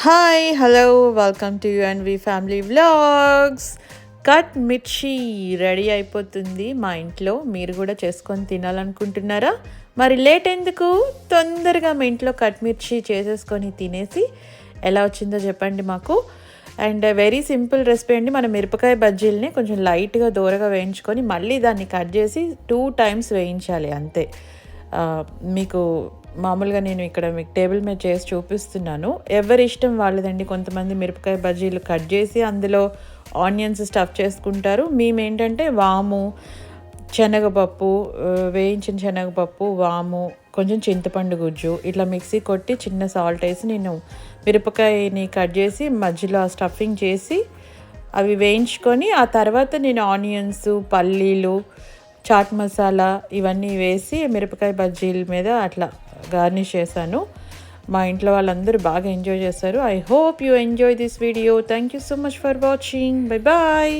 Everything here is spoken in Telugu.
Hi hello welcome to UNV family vlogs. Cut mirchi ready అయిపోతుంది మా ఇంట్లో. మీరు కూడా చేసుకొని తినాలనుకుంటున్నారా? మరి లేట్ ఎందుకు, తొందరగా మీ ఇంట్లో కట్ మిర్చి చేసేసుకొని తినేసి ఎలా వచ్చిందో చెప్పండి మాకు. అండ్ వెరీ సింపుల్ రెసిపీ అండి. మన మిరపకాయ బజ్జీలని కొంచెం లైట్గా దూరగా వేయించుకొని మళ్ళీ దాన్ని కట్ చేసి 2 times వేయించాలి అంతే. మీకు మామూలుగా నేను ఇక్కడ మీకు టేబుల్ మీద చేసి చూపిస్తున్నాను. ఎవరి ఇష్టం వాళ్ళదండి. కొంతమంది మిరపకాయ బజ్జీలు కట్ చేసి అందులో ఆనియన్స్ స్టఫ్ చేసుకుంటారు. మేమేంటంటే వాము, శనగపప్పు, వేయించిన శనగపప్పు, వాము, కొంచెం చింతపండు గుజ్జు ఇట్లా మిక్సీ కొట్టి చిన్న సాల్ట్ వేసి నేను మిరపకాయని కట్ చేసి మధ్యలో ఆ స్టఫింగ్ చేసి అవి వేయించుకొని ఆ తర్వాత నేను ఆనియన్స్, పల్లీలు, చాట్ మసాలా ఇవన్నీ వేసి మిరపకాయ బజ్జీల మీద అట్లా గార్నిష్ చేశాను. మా ఇంట్లో వాళ్ళందరూ బాగా ఎంజాయ్ చేస్తారు. I hope you enjoy this video. Thank you so much for watching. Bye bye.